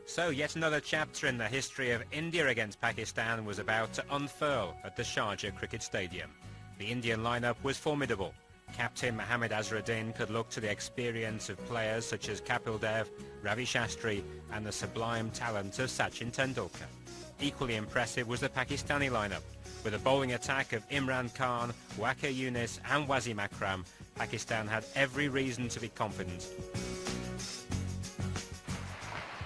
So yet another chapter in the history of India against Pakistan was about to unfurl at the Sharjah Cricket Stadium. The Indian lineup was formidable. Captain Mohammad Azharuddin could look to the experience of players such as Kapil Dev, Ravi Shastri and the sublime talent of Sachin Tendulkar. Equally impressive was the Pakistani lineup. With a bowling attack of Imran Khan, Waqar Younis and Wasim Akram, Pakistan had every reason to be confident.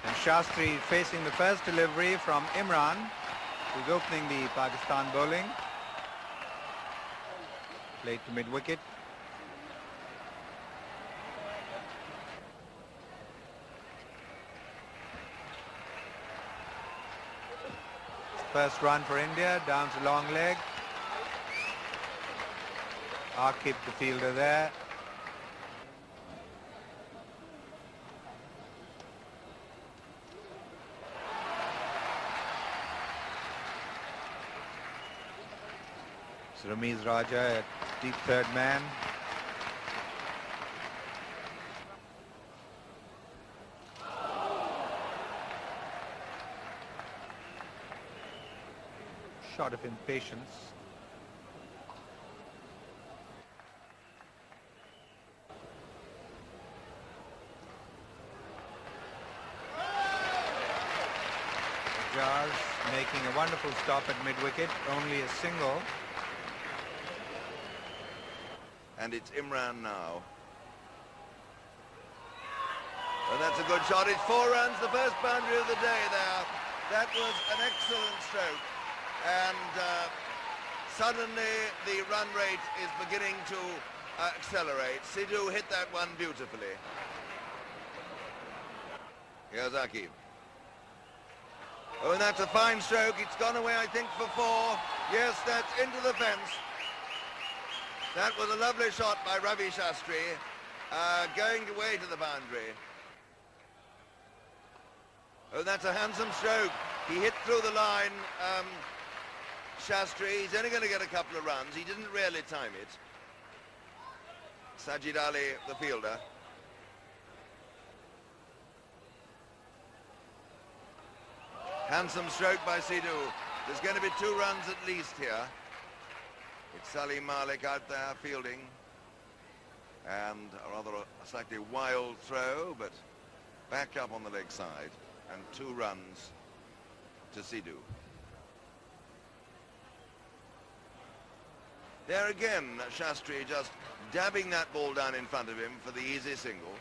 And Shastri facing the first delivery from Imran, who's opening the Pakistan bowling. Played to mid-wicket. First run for India, down to long leg. Akib, the fielder there. Ramiz Raja at deep third man. Shot of impatience. Jars making a wonderful stop at mid-wicket, only a single. And it's Imran now. And that's a good shot. It's 4 runs, the first boundary of the day there. That was an excellent stroke. And suddenly the run rate is beginning to accelerate. Sidhu hit that one beautifully. Here's Akib. Oh, and that's a fine stroke. It's gone away, I think, for 4. Yes, that's into the fence. That was a lovely shot by Ravi Shastri, going away to the boundary. Oh, that's a handsome stroke. He hit through the line, Shastri. He's only going to get a couple of runs. He didn't really time it. Sajid Ali, the fielder. Handsome stroke by Sidhu. There's going to be 2 runs at least here. It's Salim Malik out there fielding. And a rather slightly wild throw, but back up on the leg side. And 2 runs to Sidhu. There again, Shastri just dabbing that ball down in front of him for the easy single.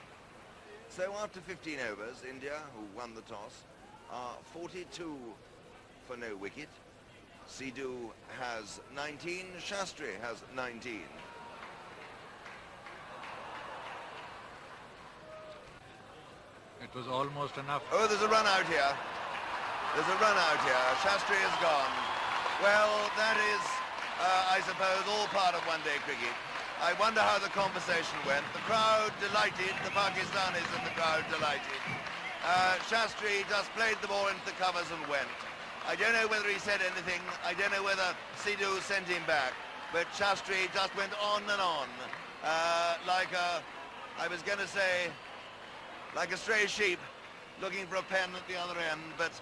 So after 15 overs, India, who won the toss, are 42 for no wicket. Sidhu has 19, Shastri has 19. It was almost enough. Oh, there's a run out here. There's a run out here. Shastri is gone. Well, that is, I suppose, all part of one-day cricket. I wonder how the conversation went. The crowd delighted, the Pakistanis in the crowd delighted. Shastri just played the ball into the covers and went. I don't know whether he said anything. I don't know whether Sidhu sent him back. But Shastri just went on and on. Like a, I was going to say, like a stray sheep looking for a pen at the other end. But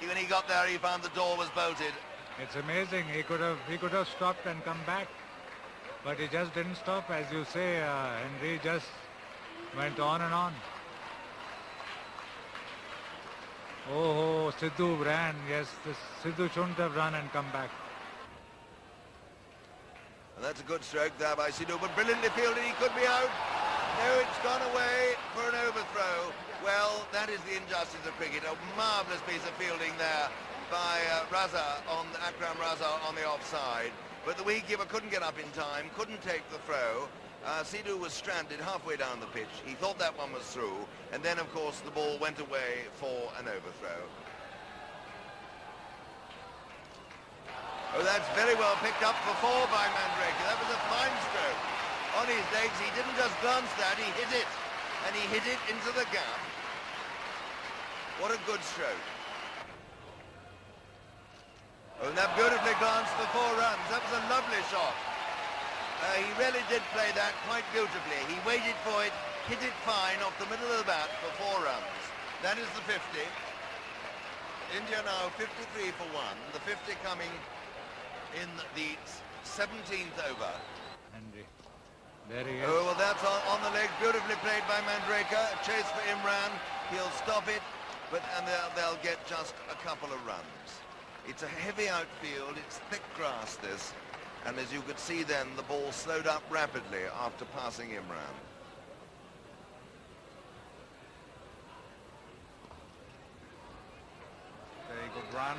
when he got there, he found the door was bolted. It's amazing. He could have stopped and come back. But he just didn't stop, as you say. Henry just went on and on. Oh, Sidhu ran. Yes, Sidhu shouldn't have run and come back. And that's a good stroke there by Sidhu, but brilliantly fielded. He could be out. No, it's gone away for an overthrow. Well, that is the injustice of cricket. A marvellous piece of fielding there by Akram Raza on the offside. But the wicketkeeper couldn't get up in time, couldn't take the throw. Sidhu was stranded halfway down the pitch. He thought that one was through, and then, of course, the ball went away for an overthrow. Oh, that's very well picked up for 4 by Menjrekar. That was a fine stroke. On his legs, he didn't just glance that, he hit it. And he hit it into the gap. What a good stroke. Oh, and that beautifully glanced for 4 runs. That was a lovely shot. He really did play that quite beautifully. He waited for it, hit it fine off the middle of the bat for 4 runs. That is the 50. India now 53 for 1, the 50 coming in the 17th over. And there he is. Oh, well, that's on the leg, beautifully played by Menjrekar. A chase for Imran, he'll stop it, and they'll get just a couple of runs. It's a heavy outfield, it's thick grass this, and as you could see then, the ball slowed up rapidly after passing Imran. Very good run.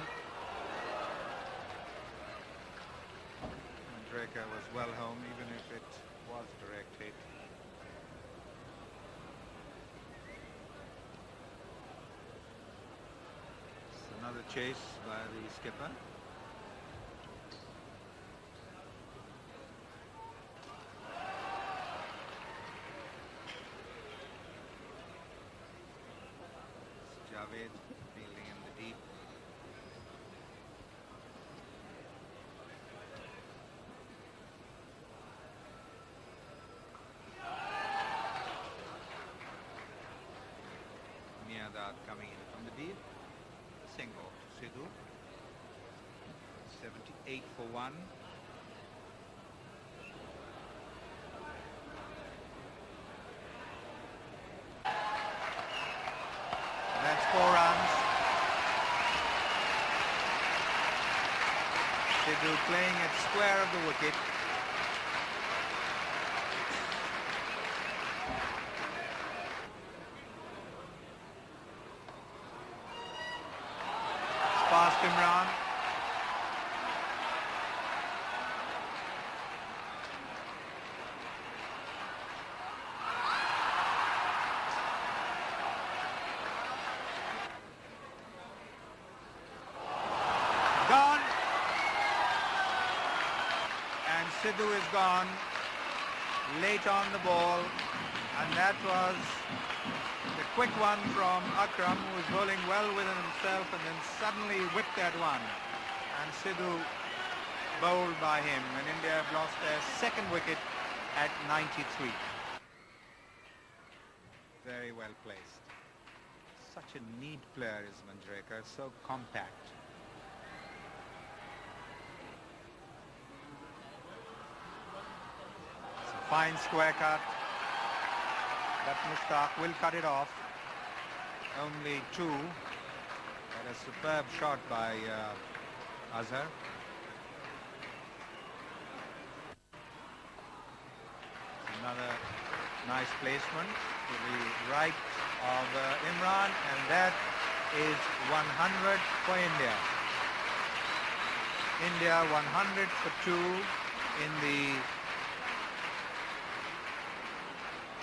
Menjrekar was well home, even if it was direct hit. It's another chase by the skipper. It's Javed fielding in the deep. Coming in from the deep, single to Sidhu, 78 for 1. That's 4 runs. Sidhu playing at square of the wicket. Past Imran. Gone. And Sidhu is gone late on the ball, and that was the quick one from Akram, who was bowling well within himself, and then suddenly whipped that one. And Sidhu bowled by him, and India have lost their second wicket at 93. Very well placed. Such a neat player is Menjrekar, so compact. It's a fine square cut. But Mushtaq will cut it off. Only 2. But a superb shot by Azhar. Another nice placement to the right of Imran, and that is 100 for India. India 100 for 2 in the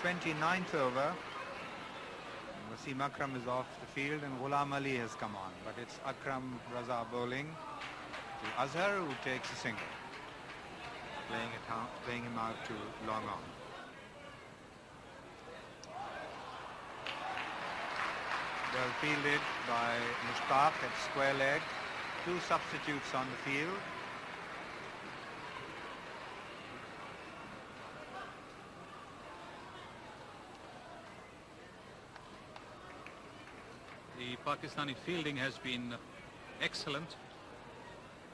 29th over. Wasim Akram is off the field and Ghulam Ali has come on, but it's Akram Raza bowling to Azhar, who takes a single, playing him out to long on. Well fielded by Mushtaq at square leg. 2 substitutes on the field. The Pakistani fielding has been excellent.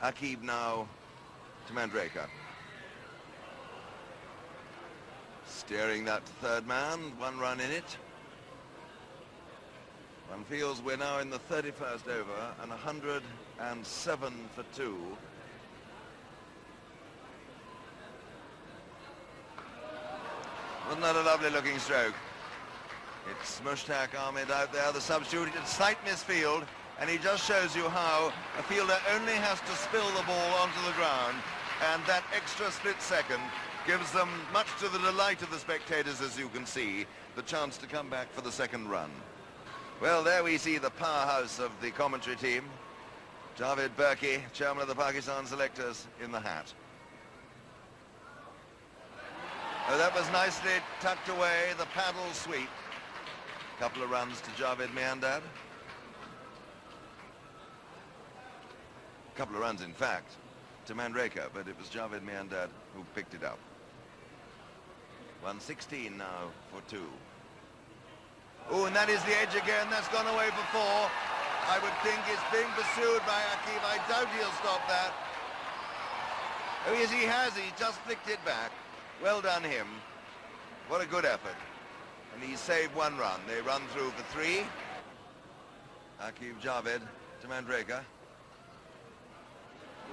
Aqib now to Menjrekar. Steering that third man, 1 run in it. One feels we're now in the 31st over and 107 for 2. Wasn't that a lovely looking stroke? It's Mushtaq Ahmed out there, the substitute. It's slight misfield, and he just shows you how a fielder only has to spill the ball onto the ground, and that extra split second gives them, much to the delight of the spectators, as you can see, the chance to come back for the second run. Well, there we see the powerhouse of the commentary team. Javed Burki, chairman of the Pakistan selectors, in the hat. Oh, that was nicely tucked away, the paddle sweep. Couple of runs to Javed Miandad. Couple of runs, in fact, to Menjrekar, but it was Javed Miandad who picked it up. 116 now for 2. Oh, and that is the edge again. That's gone away for 4. I would think is being pursued by Akif. I doubt he'll stop that. Oh yes, he has. He just flicked it back. Well done him. What a good effort. And he saved one run. They run through for 3. Akif Javed to Menjrekar.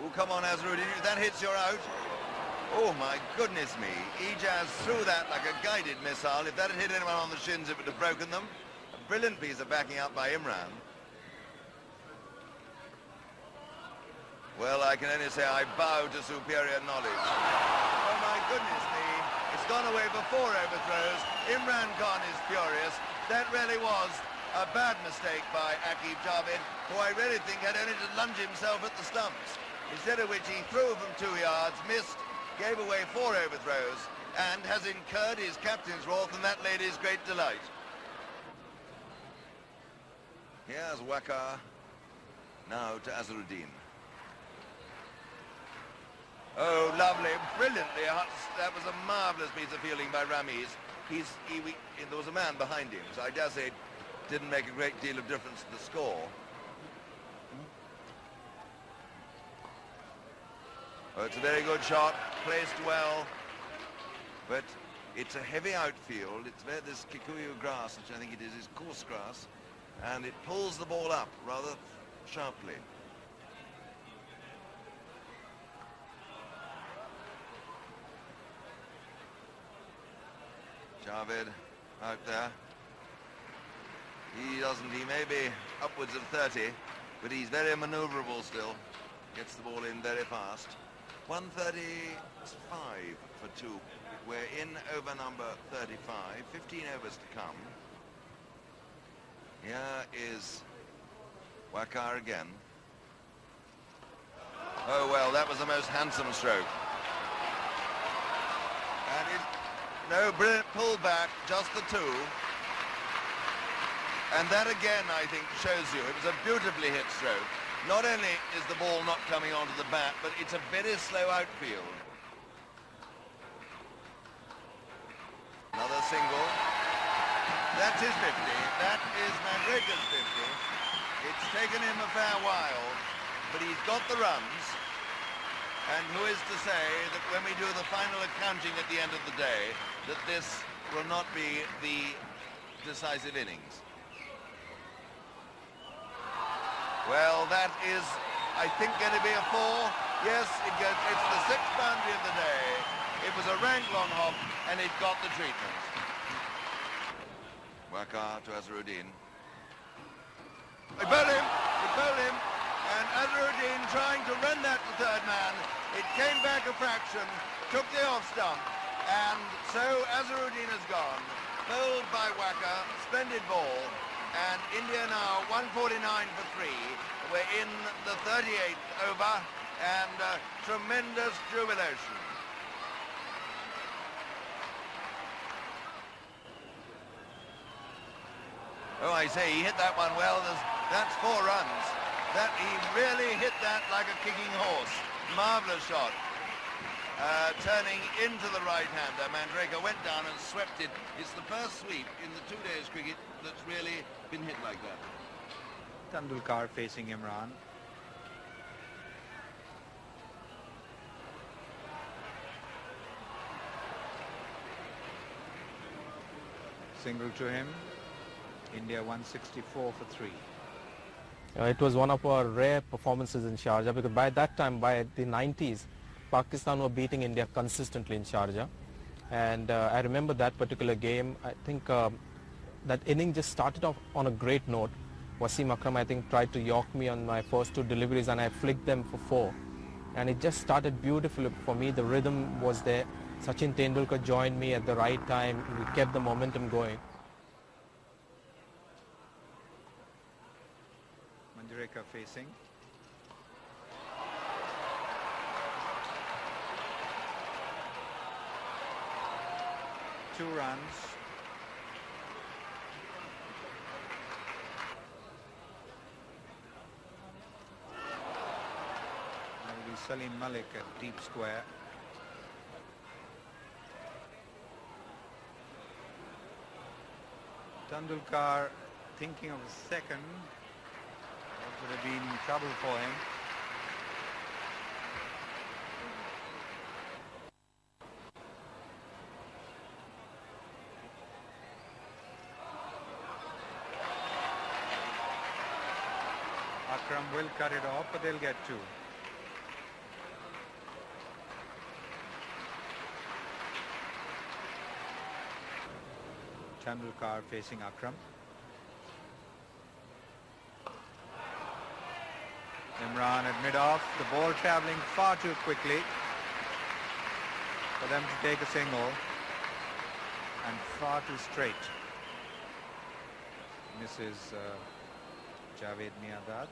Oh, come on, Azharuddin. If that hits, you're out. Oh, my goodness me. Ijaz threw that like a guided missile. If that had hit anyone on the shins, it would have broken them. A brilliant piece of backing up by Imran. Well, I can only say I bow to superior knowledge. Oh, my goodness me. It's gone away for 4 overthrows. Imran Khan is furious. That really was a bad mistake by Akif Javed, who I really think had only to lunge himself at the stumps. Instead of which he threw from 2 yards, missed, gave away 4 overthrows, and has incurred his captain's wrath and that lady's great delight. Here's Waqar, now to Azharuddin. Oh, lovely, brilliantly. That was a marvellous piece of fielding by Ramiz. There was a man behind him, so I dare say it didn't make a great deal of difference to the score. Oh, it's a very good shot, placed well, but it's a heavy outfield. It's where this Kikuyu grass, which I think it is coarse grass, and it pulls the ball up rather sharply. Javed out there. He may be upwards of 30, but he's very maneuverable still. Gets the ball in very fast. 135 for 2. We're in over number 35. 15 overs to come. Here is Waqar again. Oh, well, that was the most handsome stroke. And no, brilliant pullback, just the 2. And that again, I think, shows you it was a beautifully hit stroke. Not only is the ball not coming onto the bat, but it's a very slow outfield. Another single. That's his 50. That is Menjrekar's 50. It's taken him a fair while, but he's got the runs. And who is to say that when we do the final accounting at the end of the day, that this will not be the decisive innings? Well, that is, I think, going to be a 4. Yes, it's the 6th boundary of the day. It was a rank long hop, and it got the treatment. Waqar to Azharuddin. They bowl him, and Azharuddin trying to run that to third man. It came back a fraction, took the off stump, and so Azharuddin has gone. Bowled by Waqar, splendid ball. And India now 149 for 3. We're in the 38th over, and tremendous jubilation. Oh, I say, he hit that one well. That's 4 runs. That he really hit that like a kicking horse. Marvellous shot. Turning into the right-hander. Menjrekar went down and swept it. It's the first sweep in the 2 days cricket that's really been hit like that. Tendulkar facing Imran. Single to him. India 164 for 3. It was one of our rare performances in Sharjah, because by that time, by the 90s, Pakistan were beating India consistently in Sharjah. And I remember that particular game. I think that inning just started off on a great note. Wasim Akram, I think, tried to york me on my first 2 deliveries, and I flicked them for 4. And it just started beautifully for me. The rhythm was there. Sachin Tendulkar joined me at the right time. We kept the momentum going. Menjrekar facing. Two runs. That will be Salim Malik at deep square. Tendulkar thinking of a second. Could have been trouble for him. Akram will cut it off, but they'll get two. Tendulkar facing Akram. Imran at mid-off, the ball travelling far too quickly for them to take a single, and far too straight. Misses Javed Miadad.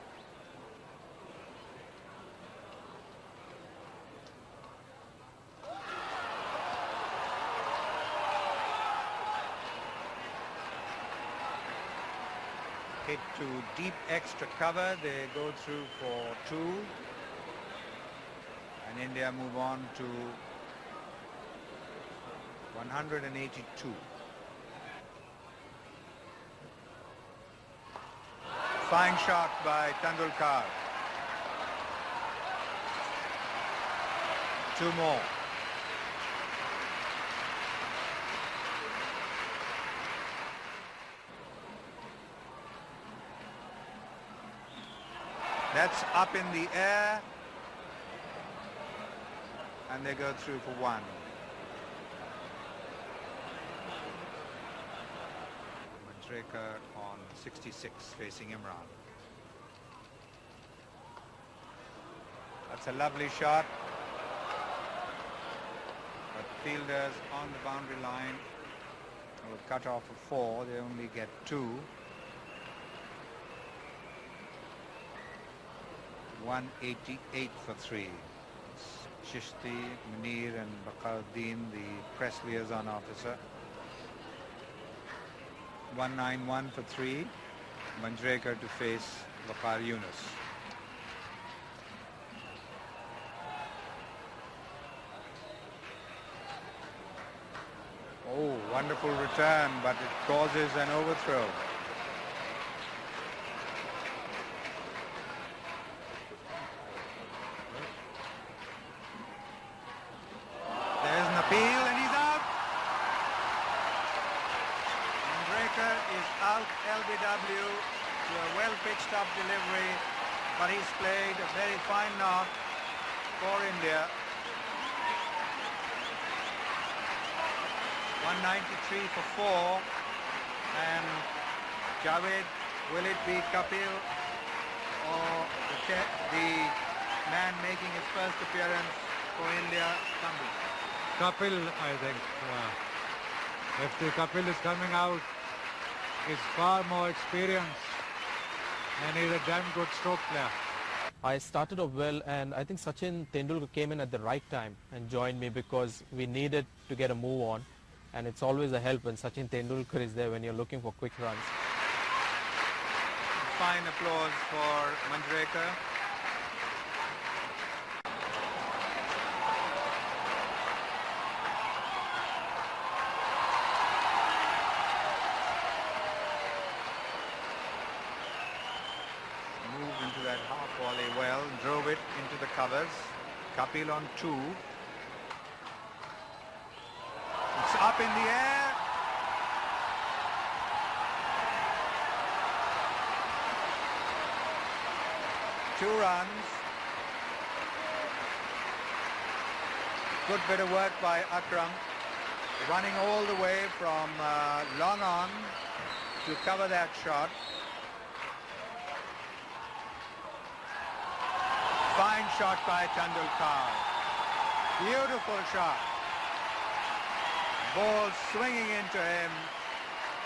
Hit to deep extra cover, they go through for two, and India move on to 182. Fine shot by Tendulkar. Two more. That's up in the air, and they go through for one. Menjrekar on 66 facing Imran. That's a lovely shot, but fielders on the boundary line will cut off a four. They only get two. 188 for three. Shishti, Munir and Baqauddin, the press liaison officer. 191 for three. Menjrekar to face Waqar Yunus. Oh, wonderful return, but it causes an overthrow. There's an appeal and he's out. Menjrekar is out LBW to a well-pitched up delivery, but he's played a very fine knock for India. 193 for four, and Javed, will it be Kapil or the man making his first appearance for India, Kambi? Kapil, I think. If the Kapil is coming out, he's far more experienced and he's a damn good stroke player. I started off well, and I think Sachin Tendulkar came in at the right time and joined me because we needed to get a move on. And it's always a help when Sachin Tendulkar is there when you're looking for quick runs. Fine applause for Menjrekar. Moved into that half volley well, drove it into the covers. Kapil on two. It's up in the air. Two runs. Good bit of work by Akram, running all the way from long on to cover that shot. Fine shot by Tendulkar. Beautiful shot. Ball swinging into him,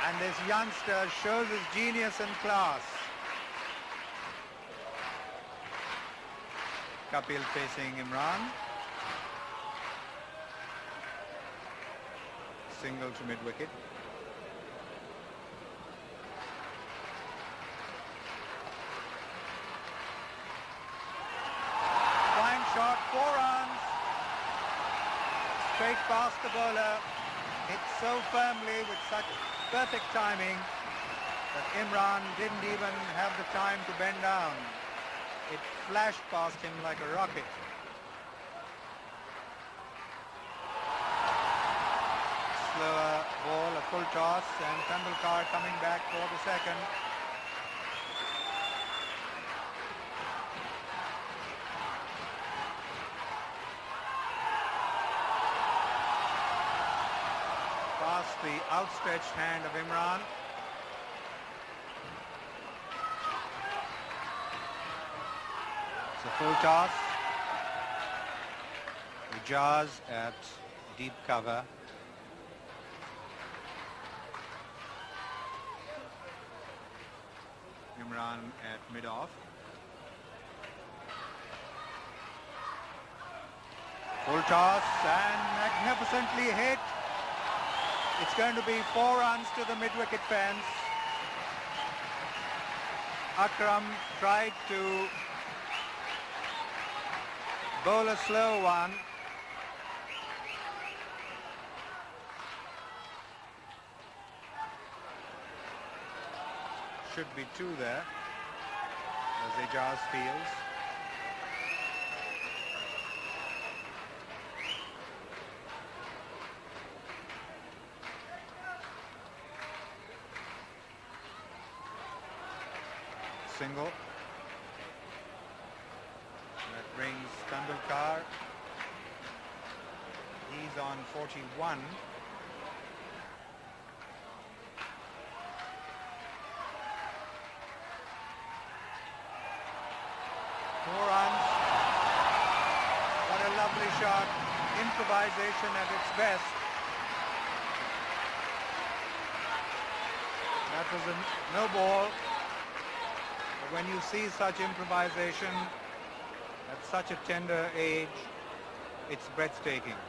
and this youngster shows his genius and class. Kapil facing Imran. Single to mid-wicket. Fine shot, 4 runs. Straight past the bowler. Hit so firmly with such perfect timing. But Imran didn't even have the time to bend down. It flashed past him like a rocket. Slower ball, a full toss, and Tendulkar coming back for the second. Past the outstretched hand of Imran. It's a full toss. Ijaz at deep cover. Imran at mid-off. Full toss and magnificently hit. It's going to be 4 runs to the mid-wicket fence. Akram tried to bowl a slow one. Should be 2 there, as Ijaz feels. Single. That brings Tendulkar. He's on 41. Four runs. What a lovely shot. Improvisation at its best. That was a no ball. But when you see such improvisation at such a tender age, it's breathtaking.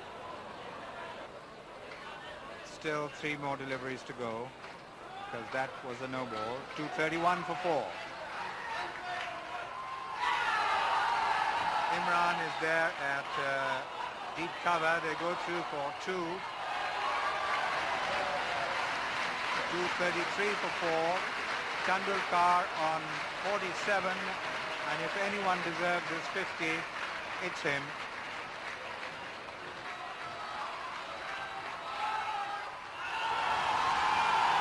Still 3 more deliveries to go, because that was a no ball. 231 for 4. Imran is there at deep cover. They go through for 2. 233 for 4. Tendulkar on 47, and if anyone deserves his 50, it's him.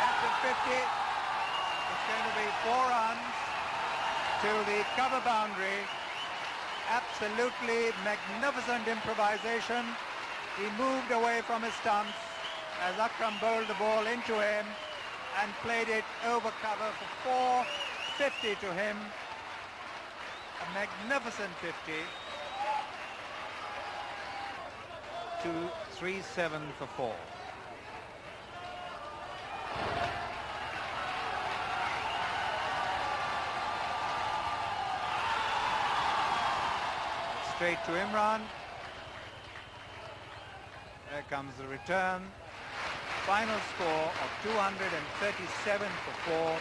After 50, it's going to be 4 runs to the cover boundary. Absolutely magnificent improvisation. He moved away from his stumps as Akram bowled the ball into him and played it over cover for 4. 50 to him. A magnificent 50. 237 for 4. Straight to Imran. There comes the return. Final score of 237 for 4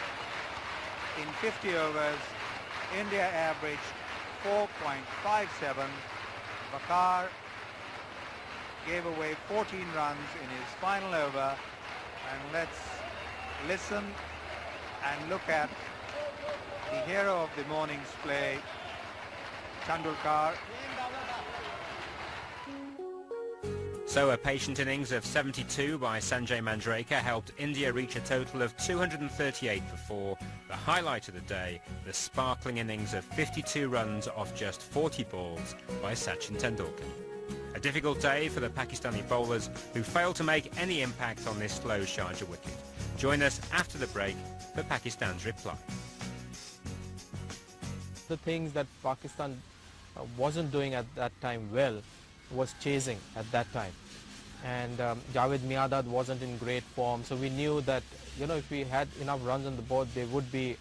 in 50 overs. India averaged 4.57. Bakar gave away 14 runs in his final over. And let's listen and look at the hero of the morning's play, Tendulkar. So a patient innings of 72 by Sanjay Menjrekar helped India reach a total of 238 for 4. The highlight of the day, the sparkling innings of 52 runs off just 40 balls by Sachin Tendulkar. A difficult day for the Pakistani bowlers who failed to make any impact on this slow Sharjah wicket. Join us after the break for Pakistan's reply. The things that Pakistan wasn't doing at that time well was chasing at that time, and Javed Miandad wasn't in great form, so we knew that, you know, if we had enough runs on the board, they would be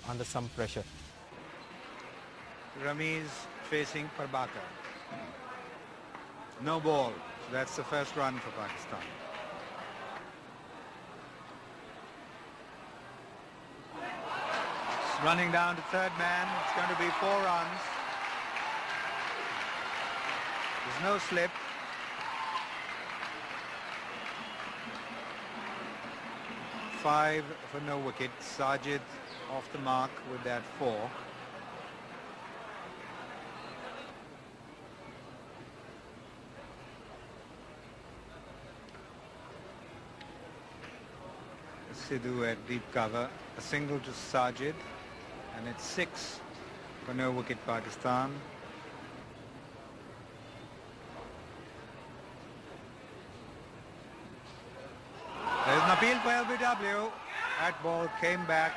under some pressure. Ramiz facing Parbakar. No ball. That's the first run for Pakistan. It's running down to third man. It's going to be 4 runs. There's no slip. 5 for no wicket. Sajid off the mark with that 4. Sidhu at deep cover, a single to Sajid, and it's 6 for no wicket Pakistan. There's an appeal for LBW. That ball came back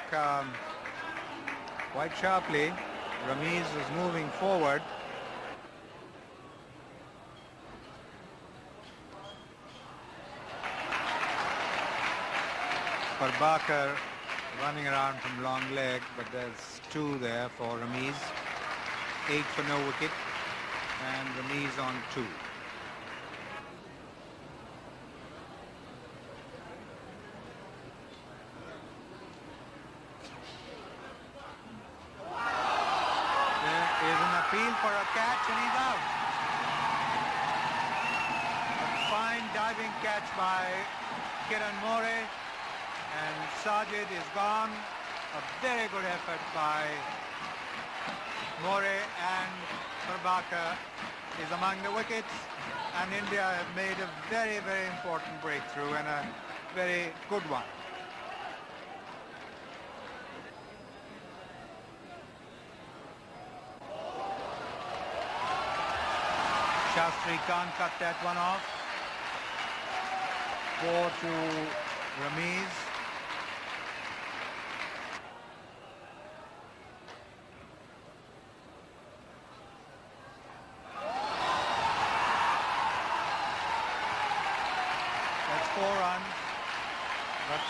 quite sharply. Ramiz was moving forward. Parbakar running around from long leg, but there's 2 there for Ramiz. 8 for no wicket, and Ramiz on 2. There is an appeal for a catch, and he's out. A fine diving catch by Kiran More. And Sajid is gone. A very good effort by More, and Parbakar is among the wickets. And India have made a very, very important breakthrough, and a very good one. Shastri can't cut that one off. 4 to Ramiz. That's 4 runs, but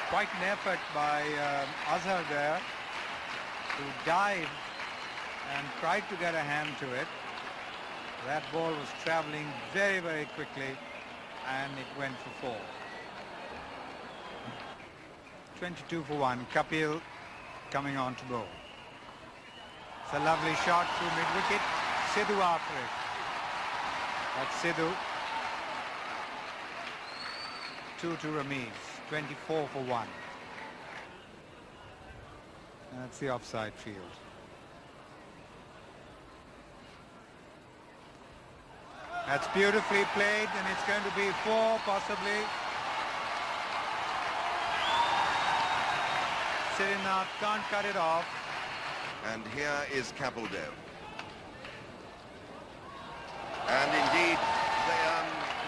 quite an effort by Azhar there to dive and tried to get a hand to it. That ball was travelling very, very quickly, and it went for 4. 22 for 1. Kapil coming on to bowl. It's a lovely shot through mid-wicket. Sidhu after it. That's Sidhu. 2 to Ramiz. 24 for 1. That's the offside field. That's beautifully played, and it's going to be 4 possibly. Srinath can't cut it off. And here is Kapil Dev. And indeed,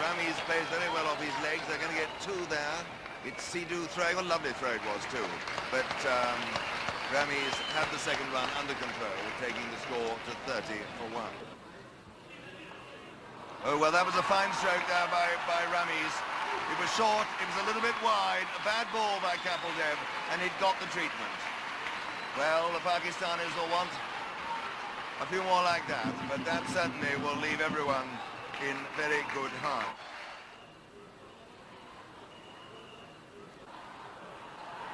Ramiz plays very well off his legs. They're going to get 2 there. It's Sidhu throwing. A lovely throw it was too. But Ramiz had the second run under control, taking the score to 30 for 1. Oh, well, that was a fine stroke there by Ramiz. It was short, it was a little bit wide, a bad ball by Kapil Dev, and it got the treatment. Well, the Pakistanis will want a few more like that, but that certainly will leave everyone in very good heart.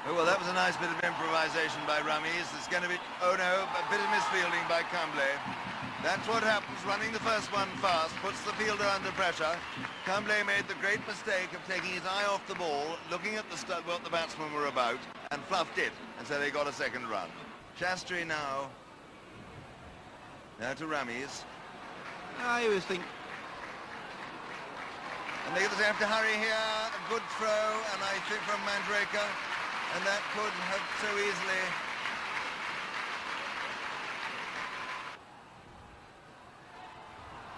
Oh, well, that was a nice bit of improvisation by Ramiz. It's going to be, oh no, a bit of misfielding by Kamble. That's what happens. Running the first one fast puts the fielder under pressure. Kamble made the great mistake of taking his eye off the ball, looking at what the batsmen were about, and fluffed it, and so they got a second run. Shastri now to Ramiz. I always think... And they have to hurry here. A good throw, and I think from Menjrekar, and that could have so easily...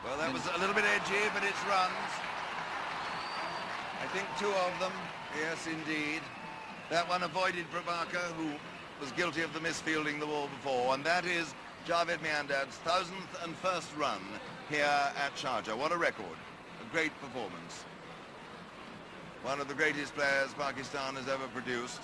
Well, that was a little bit edgy, but it's runs. I think 2 of them. Yes, indeed. That one avoided Prabhakar, who was guilty of the misfielding the ball before, and that is Javed Miandad's 1,001st run here at Sharjah. What a record. A great performance. One of the greatest players Pakistan has ever produced.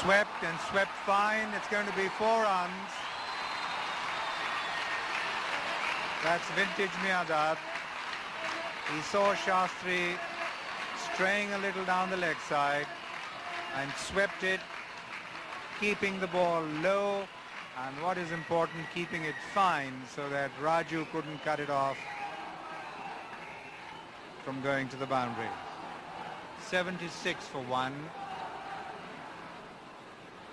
Swept and swept fine. It's going to be 4 runs. That's vintage Miandad. He saw Shastri straying a little down the leg side and swept it, keeping the ball low And what is important, keeping it fine so that Raju couldn't cut it off from going to the boundary. 76 for 1.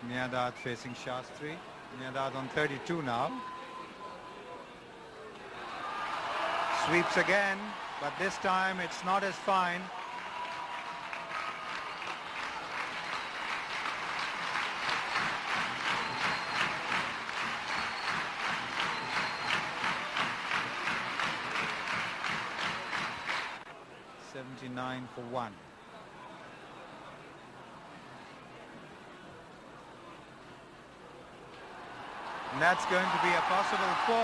Miandad facing Shastri. Miandad on 32 now. Sweeps again, but this time it's not as fine. $79 for 1. And that's going to be a possible 4.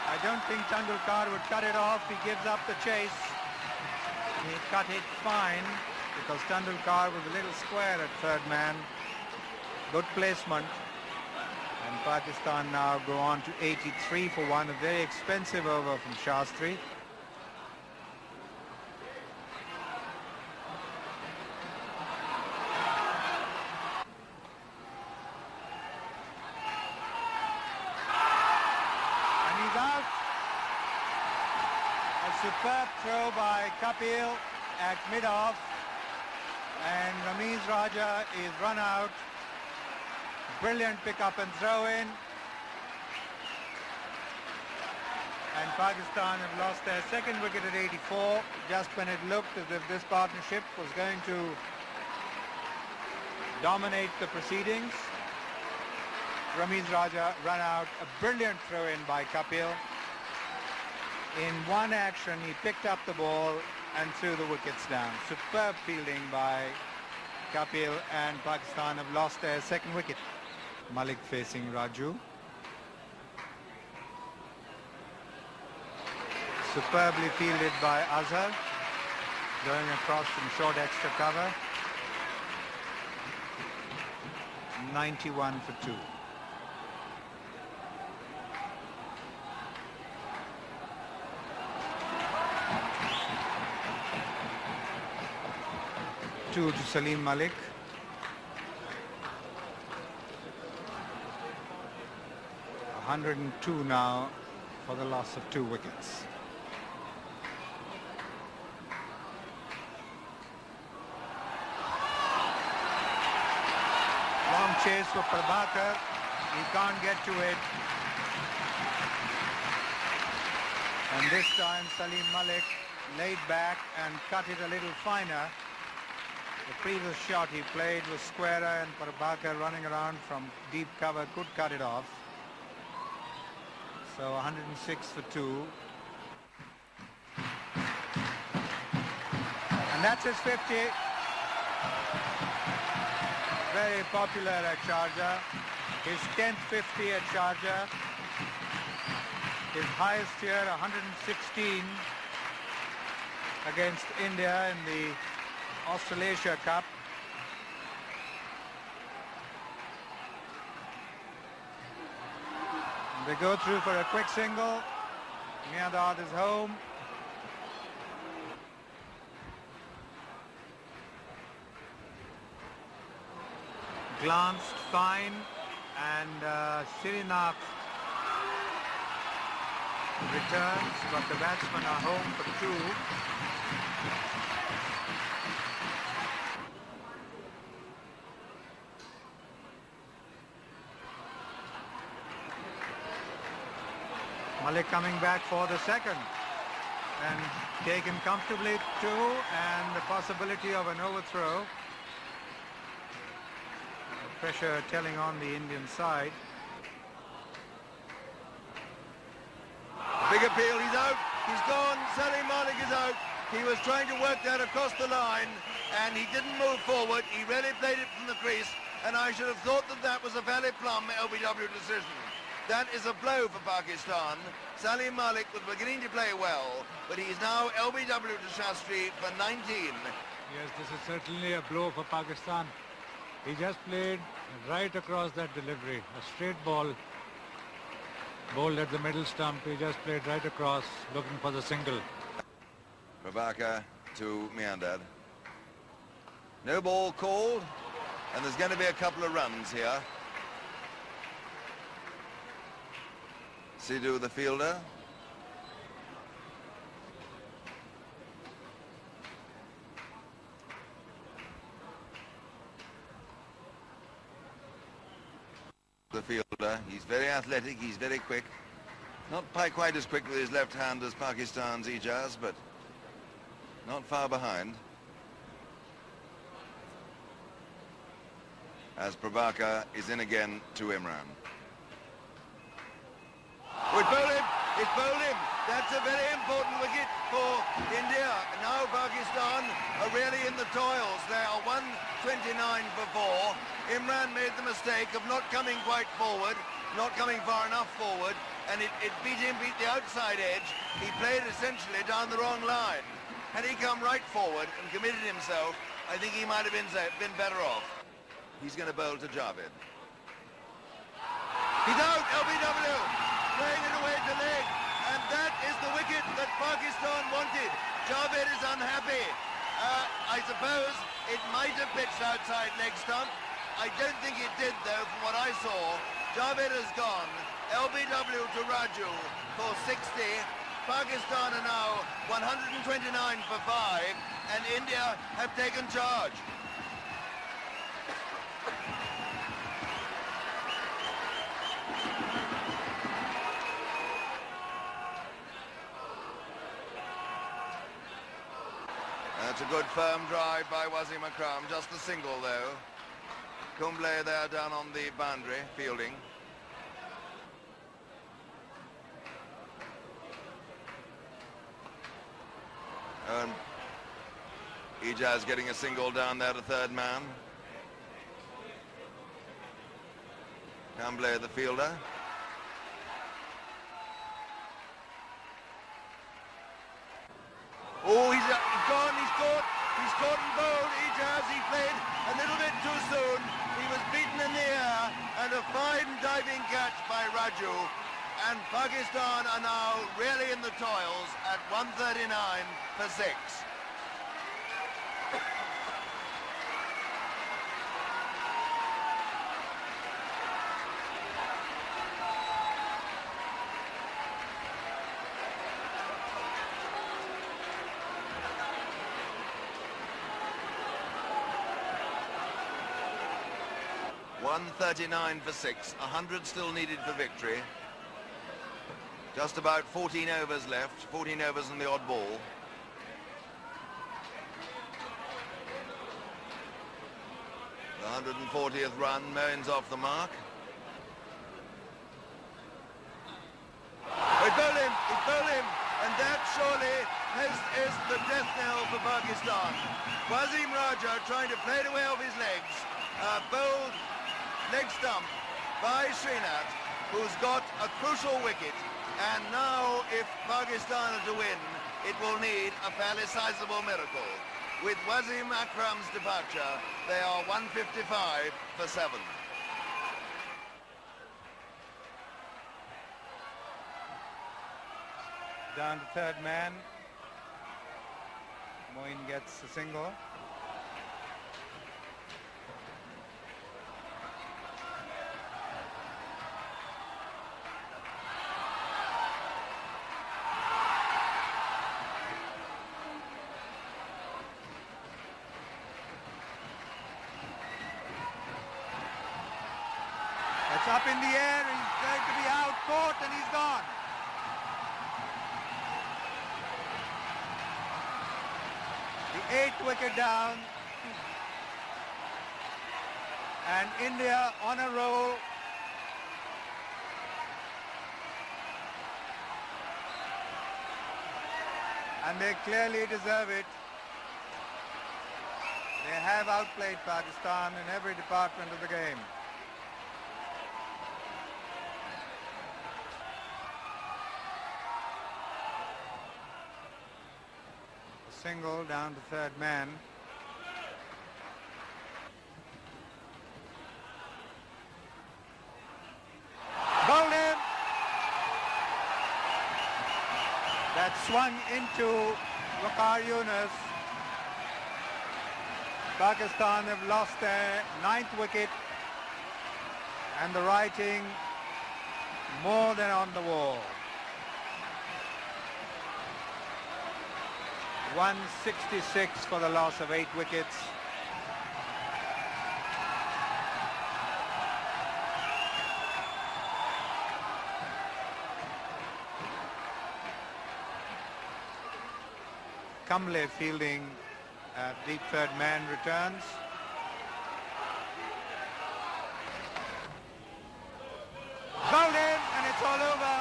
I don't think Tendulkar would cut it off. He gives up the chase. He cut it fine because Tendulkar was a little square at third man. Good placement. And Pakistan now go on to 83 for 1. A very expensive over from Shastri. Superb throw by Kapil at mid-off, and Ramiz Raja is run out. Brilliant pick-up and throw-in. And Pakistan have lost their second wicket at 84, just when it looked as if this partnership was going to dominate the proceedings. Ramiz Raja run out. A brilliant throw-in by Kapil. In one action, he picked up the ball and threw the wickets down. Superb fielding by Kapil, and Pakistan have lost their second wicket. Malik facing Raju. Superbly fielded by Azhar, going across from short extra cover. 91 for 2. To Salim Malik. $102 now for the loss of 2 wickets. Long chase for Prabhakar. He can't get to it. And this time Salim Malik laid back and cut it a little finer. The previous shot he played was squarer, and Prabhakar running around from deep cover could cut it off. So 106 for 2. And that's his 50. Very popular at Sharjah. His 10th 50 at Sharjah. His highest here, 116 against India in the Australasia Cup. And they go through for a quick single. Miandad is home. Glanced fine, and Srinath returns, but the batsmen are home for 2. Malik coming back for the second and taken comfortably 2, and the possibility of an overthrow. Pressure telling on the Indian side. Big appeal, he's out, he's gone, Salim Malik is out. He was trying to work that across the line and he didn't move forward. He really played it from the crease, and I should have thought that that was a fairly plumb LBW decision. That is a blow for Pakistan. Salim Malik was beginning to play well, but he's now LBW to Shastri for 19. Yes, this is certainly a blow for Pakistan. He just played right across that delivery. A straight ball bowled at the middle stump. He just played right across, looking for the single. Prabhakar to Miandad. No ball called, and there's going to be a couple of runs here. What's he do, the fielder? The fielder, he's very athletic, he's very quick. Not quite as quick with his left hand as Pakistan's Ijaz, but not far behind. As Prabhakar is in again to Imran. We bowled him! It's bowled him! That's a very important wicket for India. Now Pakistan are really in the toils. They are 129 for 4. Imran made the mistake of not coming quite forward, not coming far enough forward, and it beat the outside edge. He played essentially down the wrong line. Had he come right forward and committed himself, I think he might have been better off. He's going to bowl to Javed. He's out, LBW, playing it away to leg, and that is the wicket that Pakistan wanted. Javed is unhappy. I suppose it might have pitched outside leg stump. I don't think it did, though, from what I saw. Javed has gone. LBW to Raju for 60. Pakistan are now 129 for 5, and India have taken charge. That's a good firm drive by Wasim Akram, just a single though. Kumble there down on the boundary, fielding. And Ijaz getting a single down there to third man. Kumble the fielder. Oh, he's gone, he's caught and bowled. Ijaz, he played a little bit too soon. He was beaten in the air, and a fine diving catch by Raju. And Pakistan are now really in the toils at 139 for 6. $139 for 6, 100 still needed for victory. Just about 14 overs left, 14 overs and the odd ball. The 140th run, Moen's off the mark. He bowled him, and that surely is the death knell for Pakistan. Wasim Raja trying to play it away off his legs, bowled leg stump by Srinath, who's got a crucial wicket, and now if Pakistan are to win, it will need a fairly sizable miracle. With Wasim Akram's departure, they are 155 for 7. Down to third man. Moeen gets a single. It's up in the air, he's going to be out, caught, and he's gone. The 8th wicket down. And India on a roll. And they clearly deserve it. They have outplayed Pakistan in every department of the game. Single down to third man. Bowled him. That swung into Waqar Yunus. Pakistan have lost their 9th wicket, and the writing more than on the wall. 166 for the loss of 8 wickets. Kumble fielding, deep third man returns. Bowled in, and it's all over.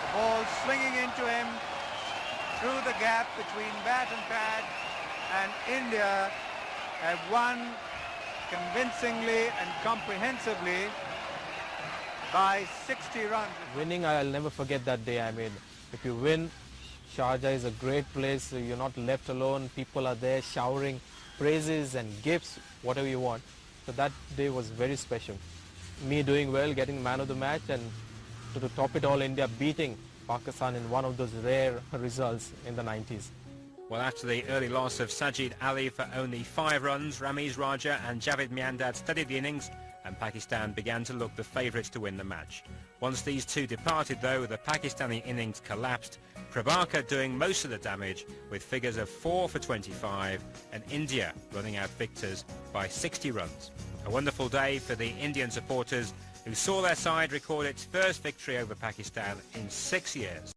The ball swinging into him through the gap between bat and pad, and India have won convincingly and comprehensively by 60 runs. Winning, I'll never forget that day. I mean, if you win, Sharjah is a great place. You're not left alone. People are there showering praises and gifts, whatever you want. So that day was very special. Me doing well, getting man of the match, and to top it all, India beating Pakistan in one of those rare results in the 90s. Well, after the early loss of Sajid Ali for only 5 runs, Ramiz Raja and Javed Miandad steadied the innings, and Pakistan began to look the favourites to win the match. Once these two departed, though, the Pakistani innings collapsed, Prabhakar doing most of the damage with figures of 4 for 25, and India running out victors by 60 runs. A wonderful day for the Indian supporters who saw their side record its first victory over Pakistan in 6 years.